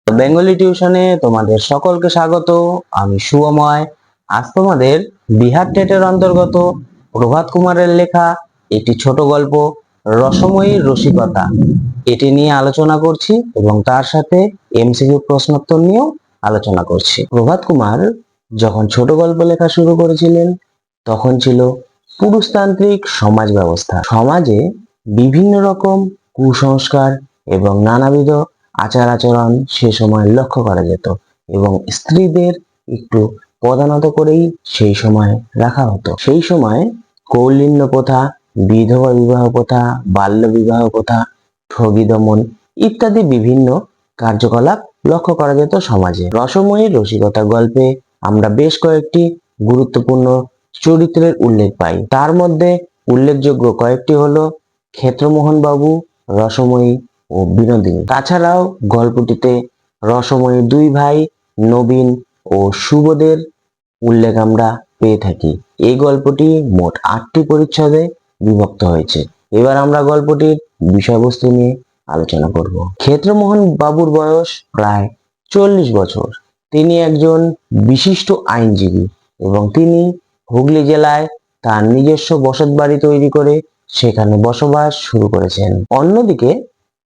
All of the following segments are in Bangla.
বেঙ্গলি টিউশনে তোমাদের সকলকে স্বাগত। আমি শুভময়। আজ তোমাদের বিহার টেটের অন্তর্গত প্রভাত কুমারের লেখা একটি ছোট গল্প রসময়ীর রসিকতা এটি নিয়ে আলোচনা করছি এবং তার সাথে এমসিকিউ প্রশ্নোত্তর নিয়েও আলোচনা করছি। প্রভাত কুমার যখন ছোট গল্প লেখা শুরু করেছিলেন তখন ছিল পুরুষতান্ত্রিক সমাজ ব্যবস্থা। সমাজে বিভিন্ন রকম কুসংস্কার এবং নানাবিধ আচার আচরণ সে সময় লক্ষ্য করা যেত এবং স্ত্রীদের একটু প্রধানত করেই সেই সময় রাখা হতো। সেই সময় কৌলিন্য প্রথা, বিধবা বিবাহ প্রথা, বাল্য বিবাহ প্রথা, ঠগী দমন ইত্যাদি বিভিন্ন কার্যকলাপ লক্ষ্য করা যেত সমাজে। রসময়ী রসিকতা গল্পে আমরা বেশ কয়েকটি গুরুত্বপূর্ণ চরিত্রের উল্লেখ পাই। তার মধ্যে উল্লেখযোগ্য কয়েকটি হলো ক্ষেত্রমোহন বাবু, রসময়ী ও বিনোদিনী। তাছাড়াও গল্পটিতে রসময়ীর দুই ভাই নবীন ও শুভদের উল্লেখ আমরা পেয়ে থাকি। এই গল্পটি মোট 8টি পরিচ্ছদে বিভক্ত হয়েছে। এবার আমরা গল্পটির বিষয়বস্তু নিয়ে আলোচনা করব। ক্ষেত্রমোহন বাবুর বয়স প্রায় 40 বছর। তিনি একজন বিশিষ্ট আইনজীবী এবং তিনি হুগলি জেলায় তার নিজস্ব বসতবাড়ি তৈরি করে সেখানে বসবাস শুরু করেছেন। অন্যদিকে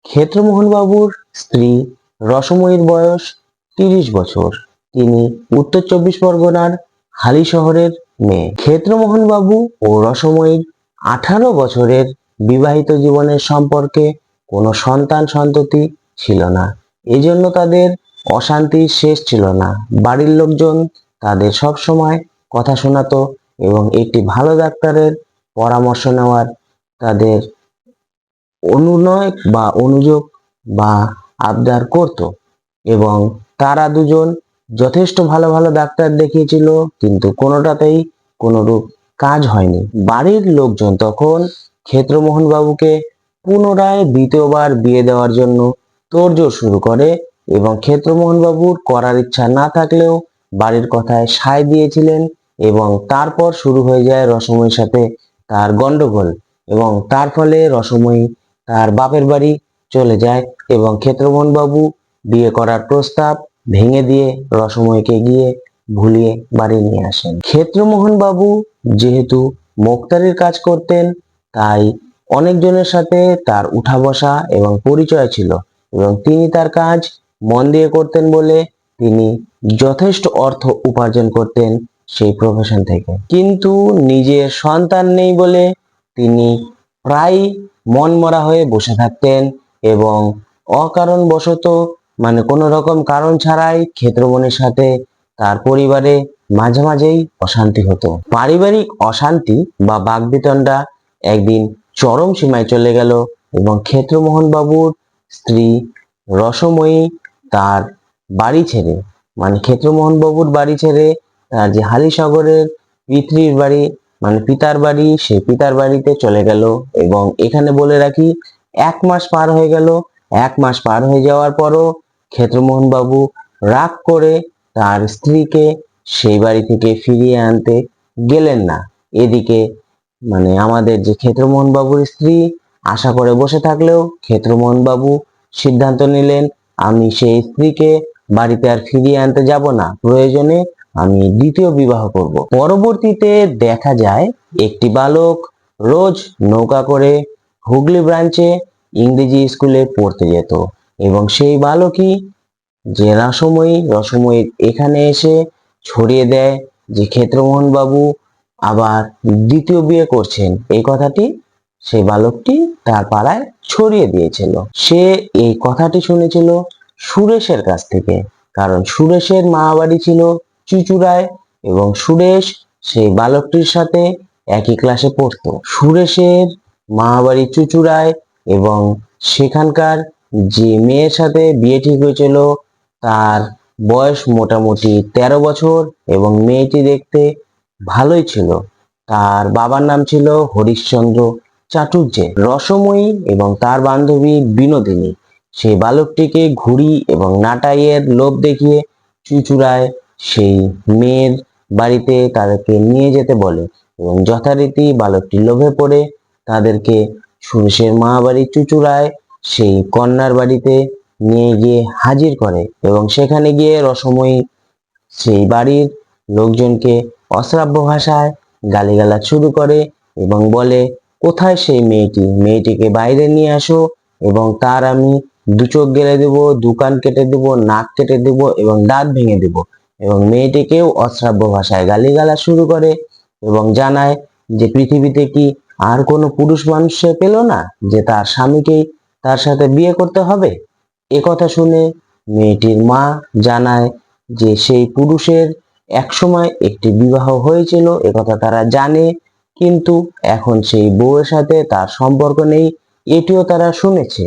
ক্ষেত্রমোহন বাবুর স্ত্রী রসময়ীর বয়স 30 বছর। তিনি উত্তর 24 পরগনার হালি শহরের মেয়ে। ক্ষেত্রমোহন বাবু ও রসময়ীর 18 বছরের বিবাহিত জীবনের সম্পর্কে কোনো সন্তান সন্ততি ছিল না। এজন্য তাদের অশান্তির শেষ ছিল না। বাড়ির লোকজন তাদের সব সময় কথা শোনাতো এবং একটি ভালো ডাক্তারের পরামর্শ নেওয়ার তাদের অনুনয় বা অনুযোগ বা আবদার করত এবং তারা দুজন যথেষ্ট ভালো ভালো ডাক্তার দেখিয়েছিল, কিন্তু কোনোটাতেই কোনোরূপ কাজ হয়নি। বাড়ির লোকজন তখন ক্ষেত্রমোহন বাবুকে পুনরায় দ্বিতীয়বার বিয়ে দেওয়ার জন্য তোড়জোড় শুরু করে এবং ক্ষেত্রমোহন বাবুর করার ইচ্ছা না থাকলেও বাড়ির কথায় সায় দিয়েছিলেন এবং তারপর শুরু হয়ে যায় রসময়ীর সাথে তার গন্ডগোল এবং তার ফলে রসময়ী তার বাপের বাড়ি চলে যায় এবং ক্ষেত্রমোহন বাবু বিয়ে করার প্রস্তাব ভেঙে দিয়ে রসময়ীকে গিয়ে ভুলিয়ে বাড়ি নিয়ে আসেন। ক্ষেত্রমোহন বাবু যেহেতু মোক্তারির কাজ করতেন তাই অনেকজনের সাথে তার উঠা বসা এবং পরিচয় ছিল এবং তিনি তার কাজ মন দিয়ে করতেন বলে তিনি যথেষ্ট অর্থ উপার্জন করতেন সেই প্রফেশন থেকে। কিন্তু নিজের সন্তান নেই বলে তিনি প্রায় মনমরা হয়ে বসে থাকতেন এবং অকারণবশত কোনো রকম কারণ ছাড়াই ক্ষেত্রমোহনের সাথে তার পরিবারে মাঝে মাঝেই অশান্তি হতো। পারিবারিক অশান্তি বা বাকবিতণ্ডা একদিন চরম সীমায় চলে গেল এবং ক্ষেত্রমোহন বাবুর স্ত্রী রসময়ী তার বাড়ি ছেড়ে ক্ষেত্রমোহন বাবুর বাড়ি ছেড়ে তার যে হালিশহরের পিতৃর বাড়ি পিতার বাড়ি, সেই পিতার বাড়িতে চলে গেল এবং এখানে বলে রাখি 1 মাস পার হয়ে গেল। 1 মাস পার হয়ে যাওয়ার পরও ক্ষেত্রমোহন বাবু রাগ করে তার স্ত্রীকে সেই বাড়ি থেকে ফিরিয়ে আনতে গেলেন না। এদিকে আমাদের যে ক্ষেত্রমোহন বাবুর স্ত্রী আশা করে বসে থাকলেও ক্ষেত্রমোহন বাবু সিদ্ধান্ত নিলেন, আমি সেই স্ত্রীকে বাড়িতে আর ফিরিয়ে আনতে যাব না, প্রয়োজনে আমি দ্বিতীয় বিবাহ করব। পরবর্তীতে দেখা যায় একটি বালক রোজ নৌকা করে হুগলি ব্রাঞ্চে ইংরেজি স্কুলে পড়তে যেত এবং সেই বালকই যে রসময়ীর এখানে এসে ছড়িয়ে দেয় যে ক্ষেত্রমোহন বাবু আবার দ্বিতীয় বিয়ে করছেন। এই কথাটি সেই বালকটি তার পাড়ায় ছড়িয়ে দিয়েছিল। সে এই কথাটি শুনেছিল সুরেশের কাছ থেকে, কারণ সুরেশের মা বাড়ি ছিল চুঁচুড়ায় এবং সুরেশ সেই বালকটির সাথে একই ক্লাসে পড়তো। সুরেশের মা বাড়ি চুঁচুড়ায় এবং সেখানকার যে মেয়ের সাথে বিয়ে ঠিক হয়েছিল তার বয়স মোটামুটি 13 বছর এবং মেয়েটি দেখতে ভালোই ছিল। তার বাবার নাম ছিল হরিশ্চন্দ্র চাটুর্যে। রসময়ী এবং তার বান্ধবী বিনোদিনী সেই বালকটিকে ঘুড়ি এবং নাটাইয়ের লোভ দেখিয়ে চুঁচুড়ায় সেই মেয়ের বাড়িতে তাদেরকে নিয়ে যেতে বলে এবং যথারীতি বালকটি লোভে পড়ে তাদেরকে সুরেশের মা বাড়ি চুঁচুড়ায় সেই কন্যার বাড়িতে নিয়ে গিয়ে হাজির করে এবং সেখানে গিয়ে রসময়ী সেই বাড়ির লোকজনকে অশ্রাব্য ভাষায় গালিগালাজ শুরু করে এবং বলে, কোথায় সেই মেয়েটি, মেয়েটিকে বাইরে নিয়ে আসো এবং তার আমি দু চোখ গেলে দেবো, দু কান কেটে দেবো, নাক কেটে দেবো এবং দাঁত ভেঙে দেবো। এবং মেয়েটিকেও অশ্রাব্য ভাষায় গালিগালাজ শুরু করে এবং জানায় যে পৃথিবীতে কি আর কোনো পুরুষ মানুষ সে পেল না যে তার স্বামীকেই তার সাথে বিয়ে করতে হবে। এ কথা শুনে মেয়েটির মা জানায় যে সেই পুরুষের একসময় একটি বিবাহ হয়েছিল, একথা তারা জানে, কিন্তু এখন সেই বউয়ের সাথে তার সম্পর্ক নেই, এটিও তারা শুনেছে।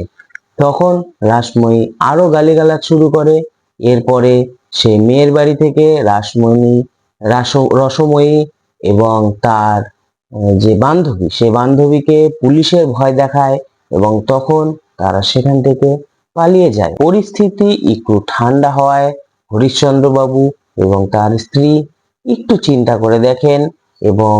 তখন রাসমণি আরো গালিগালাজ শুরু করে। এরপরে সে মেয়ের বাড়ি থেকে রসময়ী এবং তার যে বান্ধবী, সে বান্ধবীকে পুলিশের ভয় দেখায় এবং তখন তারা সেখান থেকে পালিয়ে যায়। পরিস্থিতি একটু ঠান্ডা হওয়ায় হরিশ্চন্দ্র বাবু এবং তার স্ত্রী একটু চিন্তা করে দেখেন এবং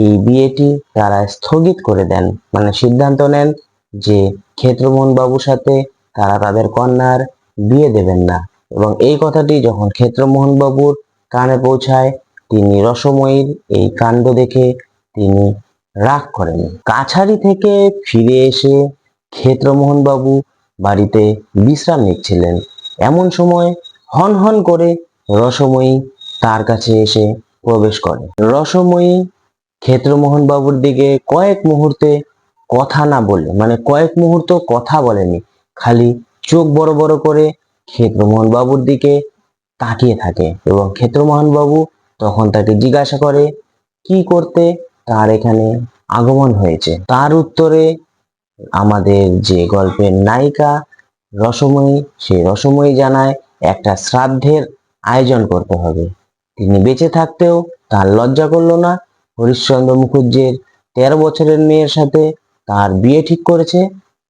এই বিয়েটি তারা স্থগিত করে দেন, মানে সিদ্ধান্ত নেন যে ক্ষেত্রমোহন বাবুর সাথে তারা তাদের কন্যার বিয়ে দেবেন না। এবং এই কথাটি যখন ক্ষেত্রমোহন বাবুর কানে পৌঁছায়, তিনি রসময়ীর এই কাণ্ড দেখে তিনি রাগ করেন। কাছারি থেকে ফিরে এসে ক্ষেত্রমোহন বাবু বাড়িতে বিশ্রাম নিচ্ছিলেন। এমন সময় হন হন করে রসময়ী তার কাছে এসে প্রবেশ করে। রসময়ী ক্ষেত্রমোহন বাবুর দিকে কয়েক মুহূর্তে কথা না বলে, মানে কয়েক মুহূর্ত কথা বলেনি, খালি চোখ বড় বড় করে ক্ষেত্রমোহন বাবুর দিকে তাকিয়ে থাকে এবং ক্ষেত্রমোহন বাবু তখন তাকে জিজ্ঞাসা করে কি করতে তার এখানে আগমন হয়েছে। তার উত্তরে আমাদের যে গল্পের নায়িকা রসময়ী, সেই রসময়ী জানায় একটা শ্রাদ্ধের আয়োজন করতে হবে। তিনি বেঁচে থাকতেও তার লজ্জা করলো না হরিশ্চন্দ্র মুখুজ্জের 13 বছরের মেয়ের সাথে তার বিয়ে ঠিক করেছে।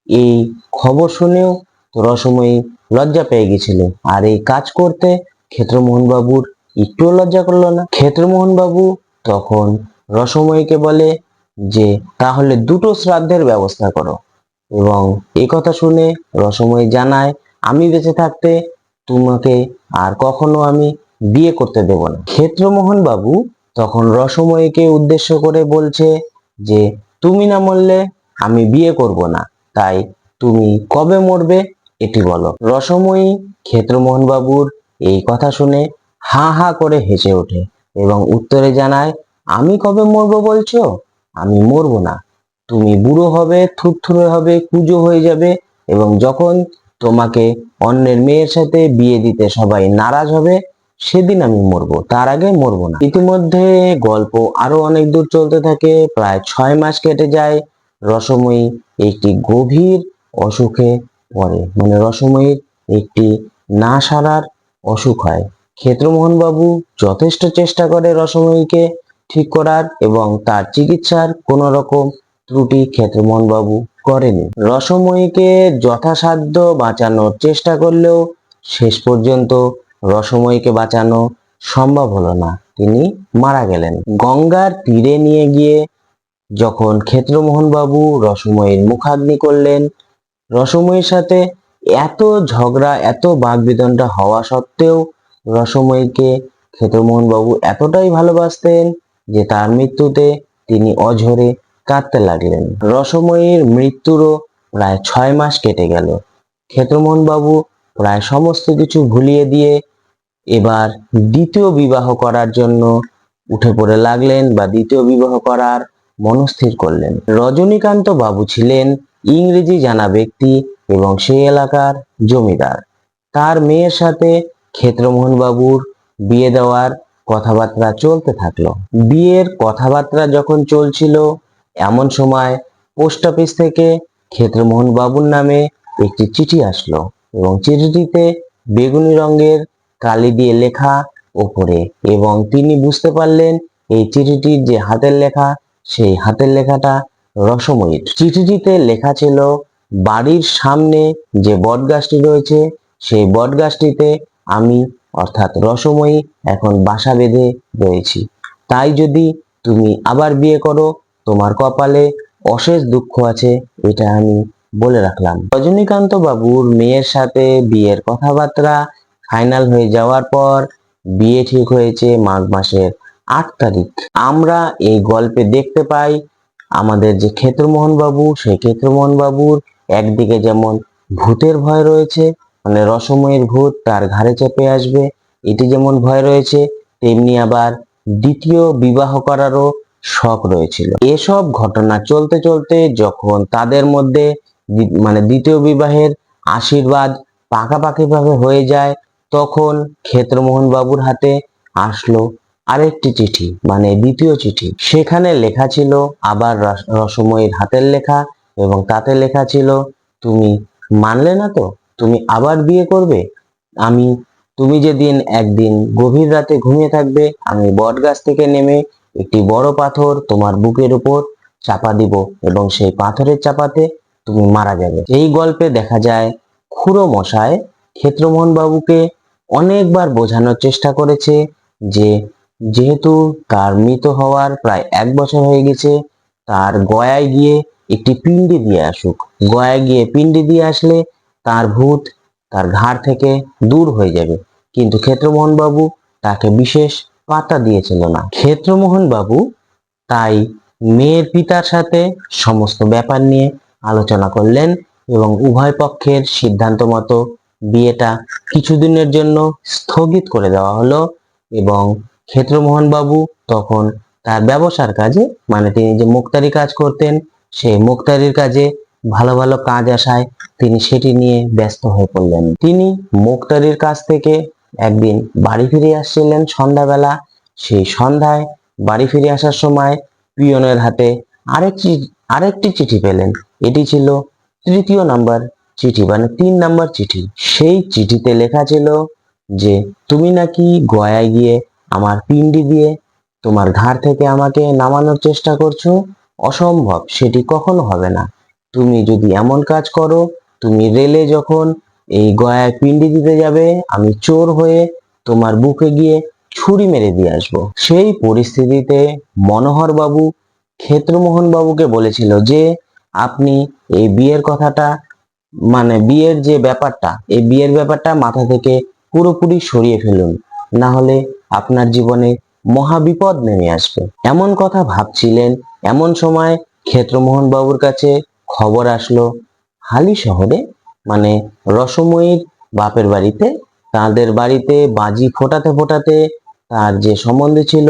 এই খবর শুনেও তো রসময়ী লজ্জা পেয়ে গেছিল, আর এই কাজ করতে ক্ষেত্রমোহন বাবুর একটুও লজ্জা করলো না। ক্ষেত্রমোহন বাবু তখন রসময়ীকে বলে যে তাহলে দুটো শ্রাদ্ধের ব্যবস্থা করো। এবং এই কথা শুনে রসময়ী জানায়, আমি বেঁচে থাকতে তোমাকে আর কখনো আমি বিয়ে করতে দেব না। ক্ষেত্রমোহন বাবু তখন রসময়ীকে উদ্দেশ্য করে বলছে যে তুমি না মরলে আমি বিয়ে করব না, তাই তুমি কবে মরবে এটি বলো। রসময়ী ক্ষেত্রমোহন বাবুর এই কথা শুনে হা হা করে হেসে ওঠে এবং উত্তরে জানায়, আমি কবে মরবো বলছো? আমি মরবো না। তুমি বুড়ো হবে, থুরথুরে হবে, কুঁজো হয়ে যাবে এবং যখন তোমাকে অন্যের মেয়ের সাথে বিয়ে দিতে সবাই নারাজ হবে সেদিন আমি মরবো, তার আগে মরবো না। ইতিমধ্যে গল্প আরো অনেক দূর চলতে থাকে। প্রায় 6 মাস কেটে যায়। রসময়ী একটি গভীর অসুখে পড়ে, মানে রসময়ীর একটি না সারার অসুখ হয়। ক্ষেত্রমোহন বাবু যথেষ্ট চেষ্টা করে রসময়ীকে ঠিক করার এবং তার চিকিৎসার কোন রকম ত্রুটি ক্ষেত্রমোহন বাবু করেনি। রসময়ীকে যথাসাধ্য বাঁচানোর চেষ্টা করলেও শেষ পর্যন্ত রসময়ীকে বাঁচানো সম্ভব হলো না, তিনি মারা গেলেন। গঙ্গার তীরে নিয়ে গিয়ে যখন ক্ষেত্রমোহন বাবু রসময়ীর মুখাগ্নি করলেন, রসময়ীর সাথে এত ঝগড়া, এত বাকবিতণ্ডা হওয়া সত্ত্বেও রসময়ীকে ক্ষেত্রমোহন বাবু এতটাই ভালোবাসতেন যে তার মৃত্যুতে তিনি অঝরে কাঁদতে লাগলেন। রসময়ীর মৃত্যুরও প্রায় 6 মাস কেটে গেল। ক্ষেত্রমোহন বাবু প্রায় সমস্ত কিছু ভুলিয়ে দিয়ে এবার দ্বিতীয় বিবাহ করার জন্য উঠে পড়ে লাগলেন বা দ্বিতীয় বিবাহ করার মনস্থির করলেন। রজনীকান্ত বাবু ছিলেন ইংরেজি জানা ব্যক্তি এবং সেই এলাকার জমিদার। তার মেয়ের সাথে ক্ষেত্রমোহন বাবুর বিয়ে দেওয়ার কথাবার্তা চলতে থাকলো। বিয়ের কথাবার্তা যখন চলছিল এমন সময় পোস্ট অফিস থেকে ক্ষেত্রমোহন বাবুর নামে একটি চিঠি আসলো এবং চিঠিটিতে বেগুনি রঙের কালি দিয়ে লেখা ওপরে, এবং তিনি বুঝতে পারলেন এই চিঠিটির যে হাতের লেখা, সেই হাতের লেখাটা রসময়ীর। চিঠিটিতে লেখা ছিল, বাড়ির সামনে যে বটগাছটি রয়েছে সেই বটগাছটিতে আমি অর্থাৎ রসময়ী এখন বাসা বেঁধে রয়েছি, তাই যদি তুমি আবার বিয়ে করো তোমার কপালে অশেষ দুঃখ আছে, এটা আমি বলে রাখলাম। রজনীকান্ত বাবুর মেয়ের সাথে বিয়ের কথাবার্তা ফাইনাল হয়ে যাওয়ার পর বিয়ে ঠিক হয়েছে মাঘ মাসের 8 তারিখ। আমরা এই গল্পে দেখতে পাই আমাদের যে ক্ষেত্রমোহন বাবু, সেই ক্ষেত্রমোহন বাবুর একদিকে যেমন ভূতের ভয় রয়েছে, মানে রসময়ের ভূত তার ঘাড়ে চেপে আসবে, এটি যেমন ভয় রয়েছে, তেমনি আবার দ্বিতীয় বিবাহ করারও শখ রয়েছিল। এসব ঘটনা চলতে চলতে যখন তাদের মধ্যে মানে দ্বিতীয় বিবাহের আশীর্বাদ পাকাপাকি ভাবে হয়ে যায়, তখন ক্ষেত্রমোহন বাবুর হাতে আসলো আরেকটি চিঠি, মানে দ্বিতীয় চিঠি। সেখানে লেখা ছিল আবার রসময়ীর হাতের লেখা, এবং তাতে লেখা ছিল, তুমি মানলে না তো, তুমি আবার বিয়ে করবে। আমি তুমি যেদিন একদিন গভীর রাতে ঘুমিয়ে থাকবে, আমি বট গাছ থেকে নেমে একটি বড় পাথর তোমার বুকের উপর চাপা দিব, এবং সেই পাথরের চাপাতে তুমি মারা যাবে। এই গল্পে দেখা যায় খুড়ো মশাই ক্ষেত্রমোহন বাবুকে অনেকবার বোঝানোর চেষ্টা করেছে যে যেহেতু তার মৃত হওয়ার প্রায় 1 বছর হয়ে গেছে, তার গয়ায় গিয়ে একটি পিণ্ডি দিয়ে আসুক। গয়ায় গিয়ে পিণ্ডি দিয়ে আসলে তার ভূত তার ঘাড় থেকে দূর হয়ে যাবে। কিন্তু ক্ষেত্রমোহন বাবু তাকে বিশেষ পাত্তা দিয়েছিল না। ক্ষেত্রমোহন বাবু তাই মেয়ের পিতার সাথে সমস্ত ব্যাপার নিয়ে আলোচনা করলেন, এবং উভয় পক্ষের সিদ্ধান্ত মতো বিয়েটা কিছুদিনের জন্য স্থগিত করে দেওয়া হলো। এবং ক্ষেত্রমোহন বাবু তখন তার ব্যবসার কাজে, মানে তিনি যে মুক্তারি কাজ করতেন, সেই মুক্তারির কাজে ভালো ভালো কাজ আসায় তিনি সেটি নিয়ে ব্যস্ত হয়ে পড়লেন। তিনি মুক্তারির কাজ থেকে একদিন বাড়ি ফিরে আসছিলেন সন্ধ্যাবেলা। সেই সন্ধ্যায় বাড়ি ফিরে আসার সময় পিয়নের হাতে আরেকটি চিঠি পেলেন। এটি ছিল 3য় নাম্বার চিঠি, মানে 3 নাম্বার চিঠি। সেই চিঠিতে লেখা ছিল যে তুমি নাকি গয়ায় গিয়ে আমার পিণ্ডি দিয়ে তোমার ঘাড় থেকে আমাকে নামানোর চেষ্টা করছো। অসম্ভব, সেটি কখনো হবে না। তুমি যদি এমন কাজ করো, তুমি রেলে যখন এই গয়ায় পিণ্ডি দিতে যাবে, আমি চোর হয়ে তোমার বুকে গিয়ে ছুরি মেরে দিয়ে আসবো। সেই পরিস্থিতিতে মনোহর বাবু ক্ষেত্রমোহন বাবুকে বলেছিল যে আপনি এই বিয়ের কথাটা, মানে বিয়ের যে ব্যাপারটা, এই বিয়ের ব্যাপারটা মাথা থেকে পুরোপুরি সরিয়ে ফেলুন, না হলে আপনার জীবনে মহাবিপদ নেমে আসবে। এমন কথা ভাবছিলেন, এমন সময় ক্ষেত্রমোহন বাবুর কাছে খবর আসলো হালি শহরে, মানে রসময়ীর বাপের বাড়িতে, তাদের বাড়িতে বাজি ফোটাতে ফোটাতে তার যে সম্বন্ধী ছিল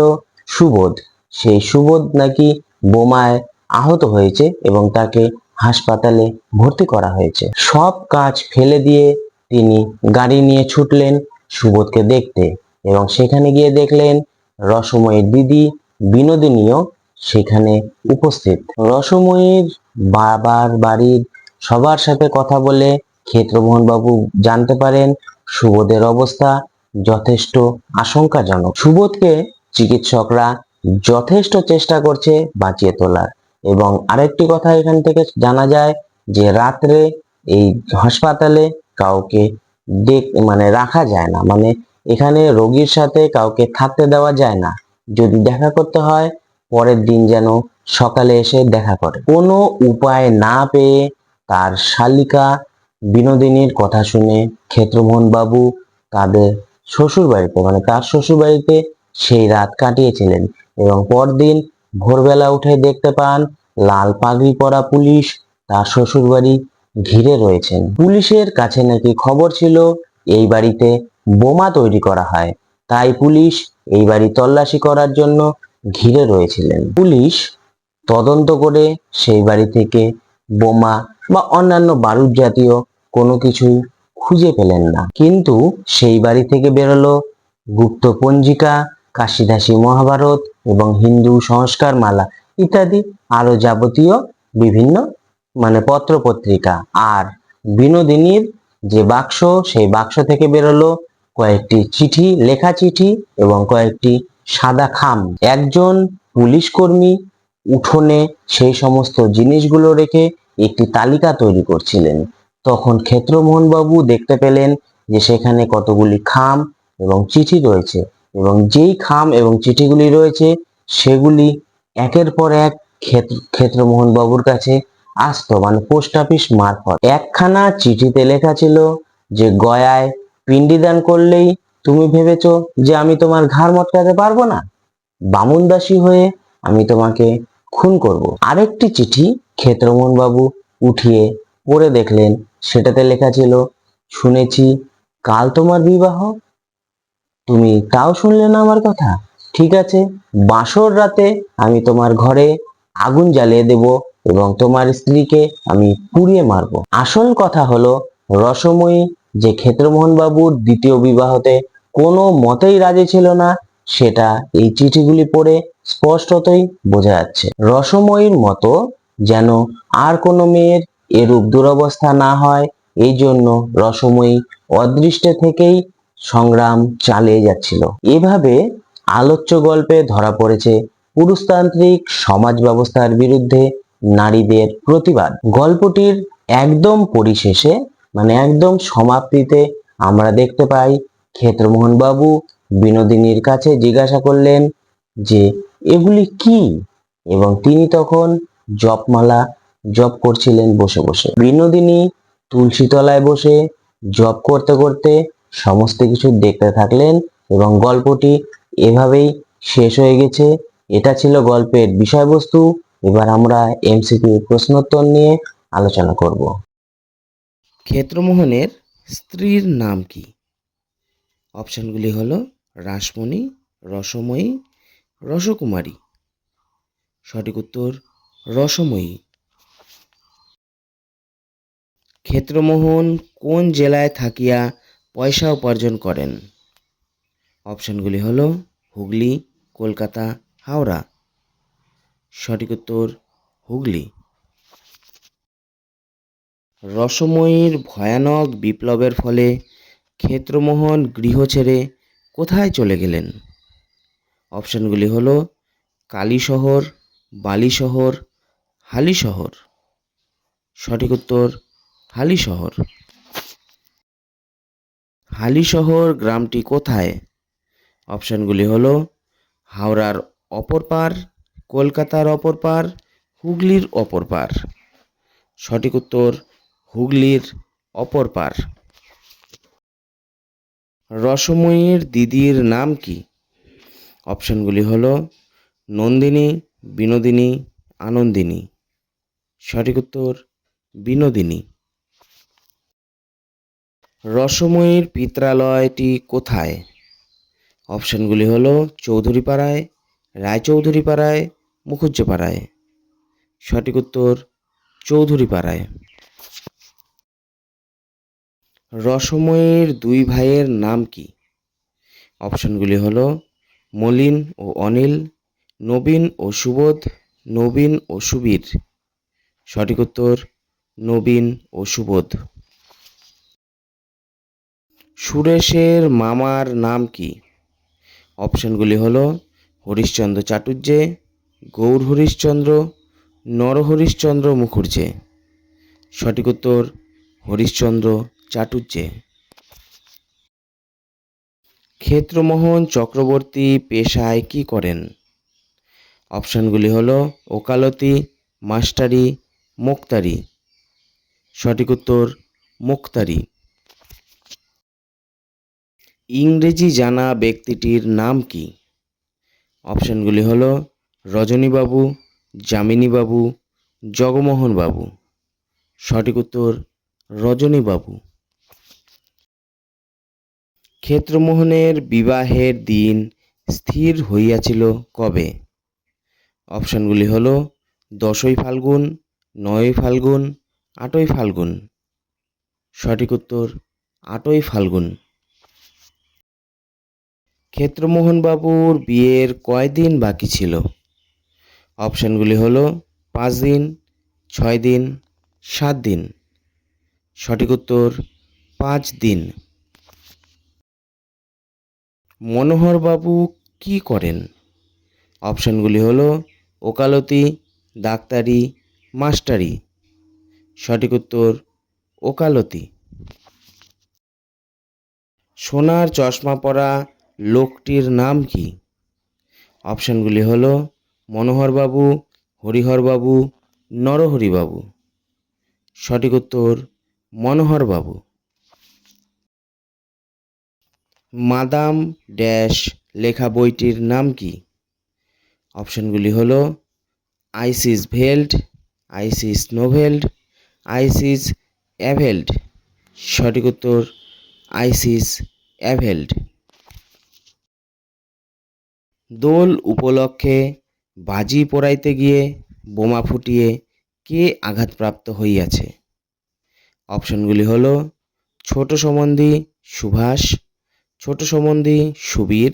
সুবোধ, সেই সুবোধ নাকি বোমায় আহত হয়েছে এবং তাকে হাসপাতালে ভর্তি করা হয়েছে। সব কাজ ফেলে দিয়ে তিনি গাড়ি নিয়ে ছুটলেন সুবোধকে দেখতে, এবং সেখানে গিয়ে দেখলেন রসময়ীর দিদি বিনোদিনীও সেখানে উপস্থিত। রসময়ীর বাবার বাড়ির সবার সাথে কথা বলে ক্ষেত্রমোহন বাবু জানতে পারেন সুবোধের অবস্থা যথেষ্ট আশঙ্কাজনক। সুবোধকে চিকিৎসকরা যথেষ্ট চেষ্টা করছে বাঁচিয়ে তোলার। এবং আরেকটি কথা এখান থেকে জানা যায় যে রাত্রে এই হাসপাতালে কাউকে মানে রাখা যায় না, মানে এখানে রোগীর সাথে কাউকে থাকতে দেওয়া যায় না। যদি দেখা করতে হয়, পরের দিন যেন সকালে এসে দেখা করে। কোনো উপায় না পেয়ে তার শালিকা বিনোদিনীর কথা শুনে ক্ষেত্রমোহন বাবু তাদের শ্বশুর বাড়িতে, মানে তার শ্বশুর বাড়িতে সেই রাত কাটিয়েছিলেন। এবং পরদিন ভোরবেলা উঠে দেখতে পান লাল পাগড়ি পরা পুলিশ তার শ্বশুর বাড়ি ঘিরে রয়েছেন। পুলিশের কাছে নাকি খবর ছিল এই বাড়িতে বোমা তৈরি করা হয়, তাই পুলিশ এই বাড়ি তল্লাশি করার জন্য ঘিরে রয়েছিলেন। পুলিশ তদন্ত করে সেই বাড়ি থেকে বোমা বা অন্যান্য বারুদ জাতীয় কোনো কিছুই খুঁজে পেলেন না। কিন্তু সেই বাড়ি থেকে বেরোলো গুপ্ত পঞ্জিকা, কাশিদাসী মহাভারত এবং হিন্দু সংস্কার মালা ইত্যাদি আরো যাবতীয় বিভিন্ন মানে পত্র পত্রিকা। আর বিনোদিনীর যে বাক্স, সেই বাক্স থেকে বেরোলো কয়েকটি চিঠি, লেখা চিঠি এবং কয়েকটি সাদা খাম। একজন পুলিশ কর্মী উঠোনে সেই সমস্ত জিনিসগুলো রেখে একটি তালিকা তৈরি করছিলেন। তখন ক্ষেত্রমোহন বাবু দেখতে পেলেন যে সেখানে কতগুলি খাম এবং চিঠি রয়েছে, এবং যেই খাম এবং চিঠিগুলি রয়েছে সেগুলি একের পর এক ক্ষেত্রমোহন বাবুর কাছে আসতো, মানে পোস্ট অফিস মারফত। একখানা চিঠিতে লেখা ছিল যে গয়ায় পিণ্ডি দান করলেই তুমি ভেবেছো যে আমি তোমার ঘাড় মটকাতে পারবো না, বামুনদাসী হয়ে আমি তোমাকে খুন করব। আরেকটি চিঠি ক্ষেত্রমোহন বাবু উঠিয়ে পড়ে দেখলেন, সেটাতে লেখা ছিল, শুনেছি কাল তোমার বিবাহ, তুমি তাও শুনলে না আমার কথা। ঠিক আছে, বাসর রাতে আমি তোমার ঘরে আগুন জ্বালিয়ে দেব এবং তোমার স্ত্রীকে আমি পুড়িয়ে মারব। আসল কথা হলো, রসময়ী যে ক্ষেত্রমোহন বাবুর দ্বিতীয় বিবাহতে কোনো মতেই রাজি ছিল না, সেটা এই চিঠিগুলি পড়ে স্পষ্টতই বোঝা যাচ্ছে। রসময়ীর মতো যেন আর কোনো মেয়ের এরূপ দুরবস্থা না হয়, এই জন্য রসময়ী অদৃষ্টে থেকেই সংগ্রাম চালিয়ে যাচ্ছিল। এভাবে আলোচ্য গল্পে ধরা পড়েছে পুরুষতান্ত্রিক সমাজ ব্যবস্থার বিরুদ্ধে নারীদের প্রতিবাদ। গল্পটির একদম পরিশেষে, মানে একদম সমাপ্তিতে আমরা দেখতে পাই ক্ষেত্রমোহন বাবু বিনোদিনীর কাছে জিজ্ঞাসা করলেন যে এগুলি কি, এবং তিনি তখন জপমালা জপ করছিলেন বসে বসে। বিনোদিনী তুলসী তলায় বসে জপ করতে করতে সমস্ত কিছু দেখতে থাকলেন এবং গল্পটি এভাবেই শেষ হয়ে গেছে। এটা ছিল গল্পের বিষয়বস্তু। এবার আমরা এমসিকিউ প্রশ্নোত্তর নিয়ে আলোচনা করব। ক্ষেত্রমোহনের স্ত্রীর নাম কি? অপশনগুলি হলো রাসমণি, রসময়ী, রসকুমারী। সঠিক উত্তর রসময়ী। ক্ষেত্রমোহন কোন জেলায় থাকিয়া পয়সা উপার্জন করেন? অপশনগুলি হলো হুগলি, কলকাতা, হাওড়া। সঠিক উত্তর হুগলি। রসময়ীর ভয়ানক বিপ্লবের ফলে ক্ষেত্রমোহন গৃহ ছেড়ে কোথায় চলে গেলেন? অপশনগুলি হলো কালীশহর, বালিশহর, হালিশহর। সঠিক উত্তর হালিশহর। হালিশহর গ্রামটি কোথায়? অপশনগুলি হলো হাওড়ার অপর পার, কলকাতার অপর পার, হুগলির অপর পার। সঠিক উত্তর হুগলির অপর পার। রসময়ীর দিদির নাম কি? অপশনগুলি হলো নন্দিনী, বিনোদিনী, আনন্দিনী। সঠিক উত্তর বিনোদিনী। রসময়ীর পিত্রালয়টি কোথায়? অপশনগুলি হলো চৌধুরীপাড়ায়, রায়চৌধুরীপাড়ায়, মুখুজ্জেপাড়ায়। সঠিক উত্তর চৌধুরীপাড়ায়। রসময়ীর দুই ভাইয়ের নাম কি? অপশনগুলি হলো মলিন ও অনিল, নবীন ও সুবোধ, নবীন ও সুবীর। সঠিক উত্তর নবীন ও সুবোধ। সুরেশের মামার নাম কি? অপশনগুলি হলো হরিশ্চন্দ্র চাটুর্যে, গৌর হরিশ্চন্দ্র, নরহরিশ্চন্দ্র মুখুর্জে। সঠিক উত্তর হরিশ্চন্দ্র চাটুর্যে। ক্ষেত্রমোহন চক্রবর্তী পেশায় কি করেন? অপশনগুলি হলো ওকালতি, মাস্টারি, মোক্তারি। সঠিক উত্তর মোক্তারি। ইংরেজি জানা ব্যক্তিটির নাম কি? অপশনগুলি হলো রজনীবাবু, যামিনীবাবু, জগমোহনবাবু। সঠিক উত্তর রজনীবাবু। ক্ষেত্রমোহনের বিবাহের দিন স্থির হইয়াছিল কবে? অপশনগুলি হলো 10ই ফাল্গুন, 9ই ফাল্গুন, 8ই ফাল্গুন। সঠিক উত্তর 8ই ফাল্গুন। ক্ষেত্রমোহনবাবুর বিয়ের কয়দিন বাকি ছিল? অপশনগুলি হলো 5 দিন, 6 দিন, 7 দিন। সঠিক উত্তর 5 দিন। মনোহরবাবু কি করেন? অপশনগুলি হলো ওকালতি, ডাক্তারি, মাস্টারি। সঠিক উত্তর ওকালতি। সোনার চশমা পরা লোকটির নাম কি? অপশনগুলি হলো মনোহরবাবু, হরিহরবাবু, নরহরিবাবু। সঠিক উত্তর মনোহরবাবু। মাদাম ড্যাশ লেখা বইটির নাম কি? অপশনগুলি হলো আইসিস ভেল্ড, আইসিস নোভেল্ড, আইসিস অ্যাভেল্ড। সঠিক উত্তর আইসিস অ্যাভেল্ড। দোল উপলক্ষে বাজি পোড়াইতে গিয়ে বোমা ফুটিয়ে কে আঘাতপ্রাপ্ত হইয়াছে? অপশনগুলি হলো ছোট সম্বন্ধী সুভাষ, ছোট সম্বন্ধী সুবীর,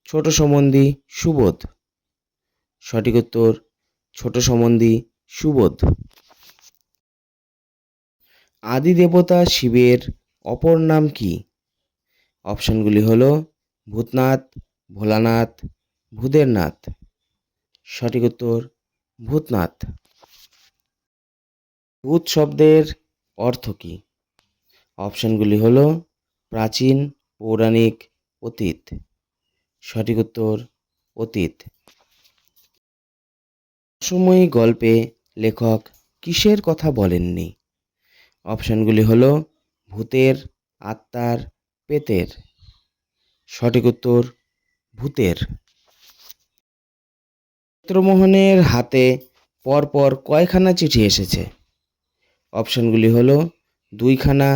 ছোট সম্বন্ধী সুবোধ। সঠিক উত্তর ছোট সম্বন্ধী সুবোধ। আদি দেবতা শিবের অপর নাম কি? অপশনগুলি হলো ভূতনাথ, ভোলানাথ, ভূদেরনাথ। সঠিক উত্তর ভূতনাথ। ভূত শব্দের অর্থ কি? অপশনগুলি হলো প্রাচীন, পৌরাণিক, অতীত। সঠিক উত্তর অতীত। রহস্যময়ী গল্পে লেখক কিসের কথা বলেননি? অপশনগুলি হলো ভূতের, আত্মার, প্রেতের। সঠিক উত্তর ভূতের। চন্দ্রমোহনের হাতে পরপর কয়খানা চিঠি এসেছে? অপশনগুলি হলো 2খানা,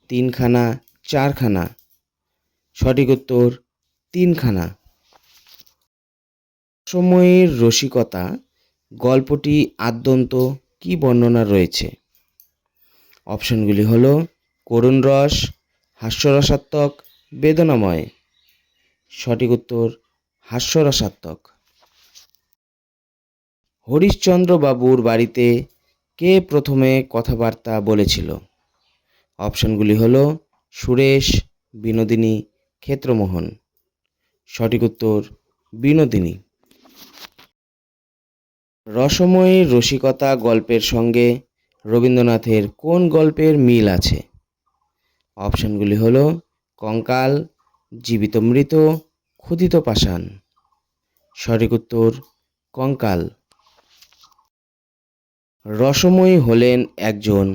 3খানা, 4খানা। সঠিক উত্তর 3খানা। রহস্যময়ীর রসিকতা গল্পটি আদ্যন্ত কি বর্ণনা রয়েছে? অপশনগুলি হলো করুণ রস, হাস্যরসাত্মক, বেদনাময়। সঠিক উত্তর হাস্যরসাত্মক। হরিশ্চন্দ্র বাবুর বাড়িতে কে প্রথমে কথাবার্তা বলেছিল? অপশনগুলি হলো সুরেশ, বিনোদিনী, ক্ষেত্রমোহন। সঠিক উত্তর বিনোদিনী। রসময়ীর রসিকতা গল্পের সঙ্গে রবীন্দ্রনাথের কোন গল্পের মিল আছে? অপশনগুলি হলো কঙ্কাল, জীবিত মৃত, ক্ষুধিত পাষাণ। সঠিক উত্তর কঙ্কাল। রসময়ী হলেন একজন,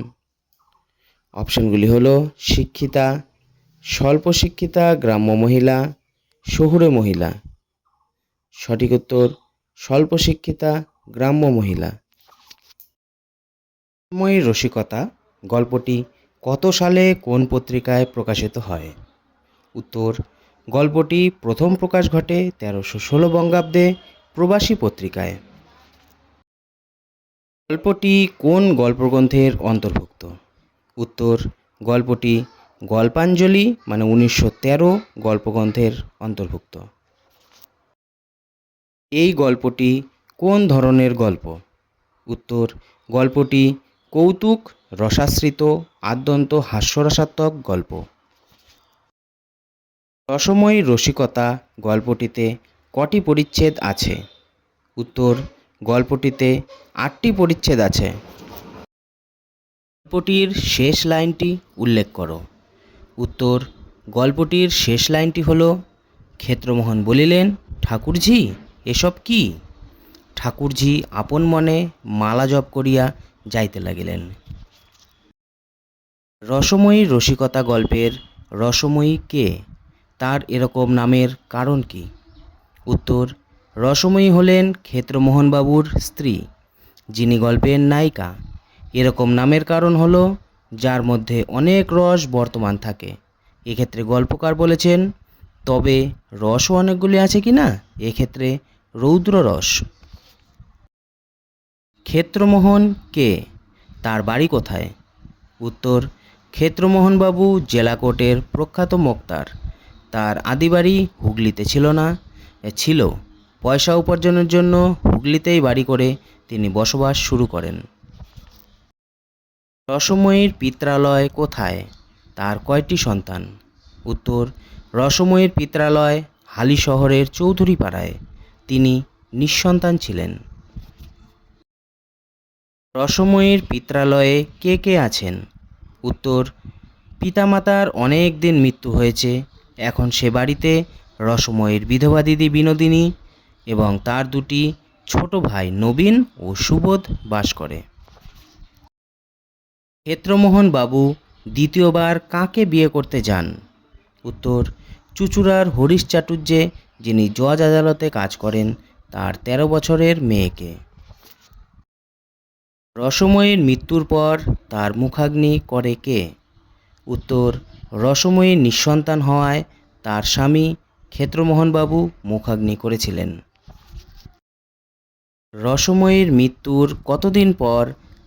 অপশনগুলি হলো শিক্ষিতা, স্বল্প শিক্ষিতা গ্রাম্য মহিলা, শহুরে মহিলা। সঠিক উত্তর স্বল্প শিক্ষিতা গ্রাম্য মহিলা। রসময়ীর রসিকতা গল্পটি কত সালে কোন পত্রিকায় প্রকাশিত হয়? উত্তর গল্পটি প্রথম প্রকাশ ঘটে 1316 বঙ্গাব্দে প্রবাসী পত্রিকায়। গল্পটি কোন গল্পগ্রন্থের অন্তর্ভুক্ত? উত্তর গল্পটি গল্পাঞ্জলি 1913 গল্পগ্রন্থের অন্তর্ভুক্ত। এই গল্পটি কোন ধরনের গল্প? উত্তর গল্পটি কৌতুক রসাশ্রিত আদ্যন্ত হাস্যরসাত্মক গল্প। রসময়ীর রসিকতা গল্পটিতে কটি পরিচ্ছেদ আছে? উত্তর গল্পটিতে 8টি পরিচ্ছেদ আছে। গল্পটির শেষ লাইনটি উল্লেখ করো। উত্তর গল্পটির শেষ লাইনটি হলো ক্ষেত্রমোহন বলিলেন, ঠাকুরঝি এসব কি? ঠাকুরঝি আপন মনে মালা জপ করিয়া যাইতে লাগিলেন। রসময়ীর রসিকতা গল্পের রসময়ী কে? তার এরকম নামের কারণ কি? উত্তর রসময়ী হলেন ক্ষেত্রমোহনবাবুর স্ত্রী, যিনি গল্পের নায়িকা। এরকম নামের কারণ হলো যার মধ্যে অনেক রস বর্তমান থাকে। এক্ষেত্রে গল্পকার বলেছেন তবে রসও অনেকগুলি আছে কি না, এক্ষেত্রে রৌদ্র রস। ক্ষেত্রমোহন কে? তার বাড়ি কোথায়? উত্তর ক্ষেত্রমোহনবাবু জেলা কোর্টের প্রখ্যাত মোক্তার। তার আদি বাড়ি হুগলিতে ছিল না, ছিল পয়সা উপার্জনের জন্য হুগলিতেই বাড়ি করে তিনি বসবাস শুরু করেন। রসময়ীর পিত্রালয় কোথায়? তার কয়টি সন্তান? উত্তর রসময়ীর পিত্রালয় হালি শহরের চৌধুরীপাড়ায়। তিনি নিঃসন্তান ছিলেন। রসময়ীর পিত্রালয়ে কে কে আছেন? উত্তর পিতামাতার অনেক দিন মৃত্যু হয়েছে, এখন সে বাড়িতে রসময়ীর বিধবা দিদি বিনোদিনী এবং তার দুটি ছোট ভাই নবীন ও সুবোধ বাস করে। ক্ষেত্রমোহন বাবু দ্বিতীয়বার কাকে বিয়ে করতে যান? উত্তর, চুঁচুড়ার হরিশ চাটুর্যে, যিনি জজ আদালতে কাজ করেন, তার 13 বছরের মেয়েকে। রসময়ীর মৃত্যুর পর তার মুখাগ্নি করে কে? উত্তর, রসময়ী নিঃসন্তান হওয়ায় তার স্বামী ক্ষেত্রমোহনবাবু মুখাগ্নি করেছিলেন। রসময়ীর মৃত্যুর কতদিন পর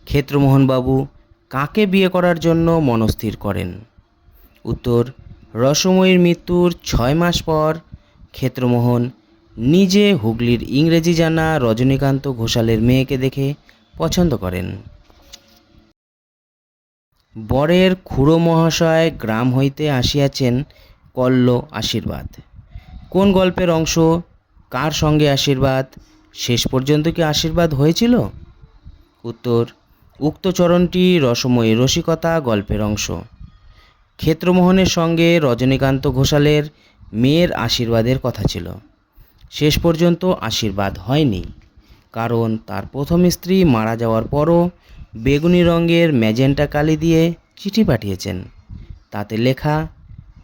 ক্ষেত্রমোহনবাবু কাকে বিয়ে করার জন্য মনস্থির করেন? উত্তর, রসময়ীর মৃত্যুর 6 মাস পর ক্ষেত্রমোহন নিজে হুগলির ইংরেজি জানা রজনীকান্ত ঘোষালের মেয়েকে দেখে পছন্দ করেন। বরের খুড়ো মহাশয় গ্রাম হইতে আসিয়াছেন, কল্ল আশীর্বাদ কোন গল্পের অংশ? কার সঙ্গে আশীর্বাদ? শেষ পর্যন্ত কি আশীর্বাদ হয়েছিল? উত্তর, উক্ত চরণটি রসময়ী রসিকতা গল্পের অংশ। ক্ষেত্রমোহনের সঙ্গে রজনীকান্ত ঘোষালের মেয়ের আশীর্বাদের কথা ছিল, শেষ পর্যন্ত আশীর্বাদ হয়নি, কারণ তার প্রথম স্ত্রী মারা যাওয়ার পরও বেগুনি রঙের ম্যাজেন্টা কালি দিয়ে চিঠি পাঠিয়েছেন। তাতে লেখা,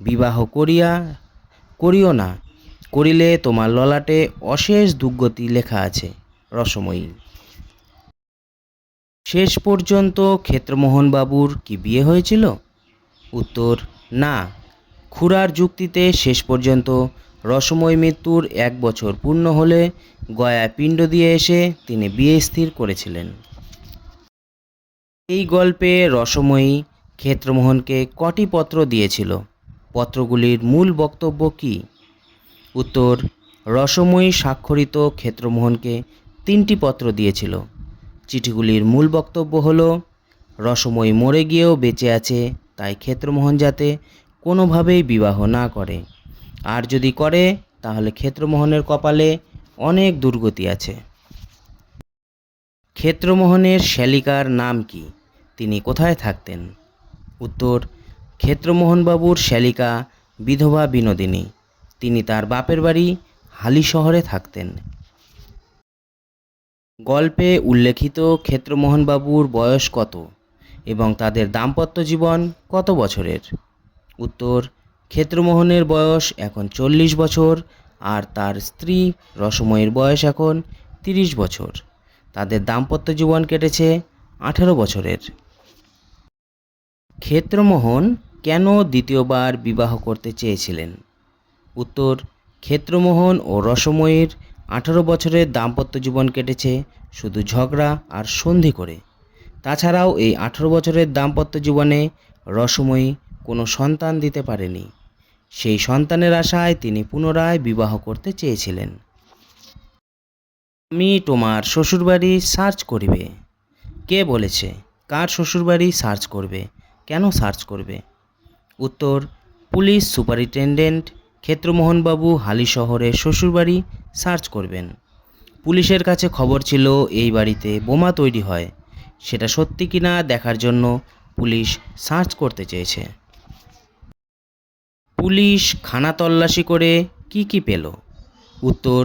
বিবাহ করিও না, করিলে তোমার ললাটে অশেষ দুর্গতি লেখা আছে, রসময়ী। শেষ পর্যন্ত ক্ষেত্রমোহন বাবুর কি বিয়ে হয়েছিল? উত্তর, না। খুড়ার যুক্তিতে শেষ পর্যন্ত রসময়ী মৃত্যুর 1 বছর পূর্ণ হলে গয়ায় পিণ্ড দিয়ে এসে তিনি বিয়ে স্থির করেছিলেন। এই গল্পে রসময়ী ক্ষেত্রমোহনকে কটি পত্র দিয়েছিল? পত্রগুলির মূল বক্তব্য কী? উত্তর, রসময়ী স্বাক্ষরিত ক্ষেত্রমোহনকে 3টি পত্র দিয়েছিল। চিঠিগুলির মূল বক্তব্য হল, রসময়ী মরে গিয়েও বেঁচে আছে, তাই ক্ষেত্রমোহন যাতে কোনোভাবেই বিবাহ না করে, আর যদি করে তাহলে ক্ষেত্রমোহনের কপালে অনেক দুর্গতি আছে। ক্ষেত্রমোহনের শ্যালিকার নাম কি? তিনি কোথায় থাকতেন? উত্তর, ক্ষেত্রমোহনবাবুর শ্যালিকা বিধবা বিনোদিনী। তিনি তার বাপের বাড়ি হালি শহরে থাকতেন। গল্পে উল্লেখিত ক্ষেত্রমোহনবাবুর বয়স কত এবং তাদের দাম্পত্য জীবন কত বছরের? উত্তর, ক্ষেত্রমোহনের বয়স এখন 40 বছর আর তার স্ত্রী রসময়ীর বয়স এখন 30 বছর। তাদের দাম্পত্য জীবন কেটেছে 18 বছরের। ক্ষেত্রমোহন কেন দ্বিতীয়বার বিবাহ করতে চেয়েছিলেন? উত্তর, ক্ষেত্রমোহন ও রসময়ীর 18 বছরের দাম্পত্য জীবন কেটেছে শুধু ঝগড়া আর সন্ধি করে। তাছাড়াও এই 18 বছরের দাম্পত্য জীবনে রসময়ী কোনো সন্তান দিতে পারেনি। সেই সন্তানের আশায় তিনি পুনরায় বিবাহ করতে চেয়েছিলেন। আমি তোমার শ্বশুরবাড়ি সার্চ করিবে। কে বলেছে? কার শ্বশুরবাড়ি সার্চ করবে? কেন সার্চ করবে? উত্তর, পুলিশ সুপারিনটেনডেন্ট ক্ষেত্রমোহনবাবু হালি শহরে শ্বশুরবাড়ি সার্চ করবেন। পুলিশের কাছে খবর ছিল এই বাড়িতে বোমা তৈরি হয়, সেটা সত্যি কিনা দেখার জন্য পুলিশ সার্চ করতে চেয়েছে। পুলিশ খানা তল্লাশি করে কি কি পেল? উত্তর,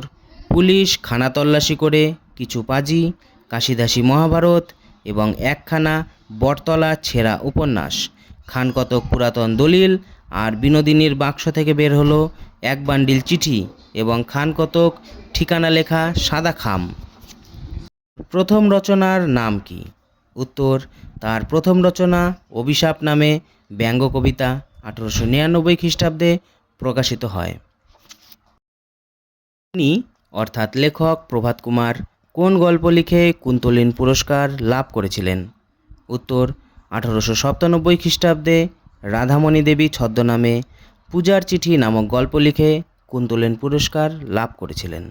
পুলিশ খানা তল্লাশি করে কিছু পাজি, কাশিদাসী মহাভারত এবং একখানা বটতলা ছেঁড়া উপন্যাস, খানকতক পুরাতন দলিল, আর বিনোদিনীর বাক্স থেকে বের হলো 1 বান্ডিল চিঠি এবং খানকতক ঠিকানা লেখা সাদা খাম। প্রথম রচনার নাম কি? উত্তর, তার প্রথম রচনা অভিশাপ নামে ব্যঙ্গ কবিতা 1899 খ্রিস্টাব্দে প্রকাশিত হয়। তিনি অর্থাৎ লেখক প্রভাত কুমার কোন গল্প লিখে কুন্তলিন পুরস্কার লাভ করেছিলেন? উত্তর, 1897 খ্রিস্টাব্দে রাধামণি দেবী ছদ্মনামে পূজার চিঠি নামক গল্প লিখে কুন্তলিন পুরস্কার লাভ করেছিলেন।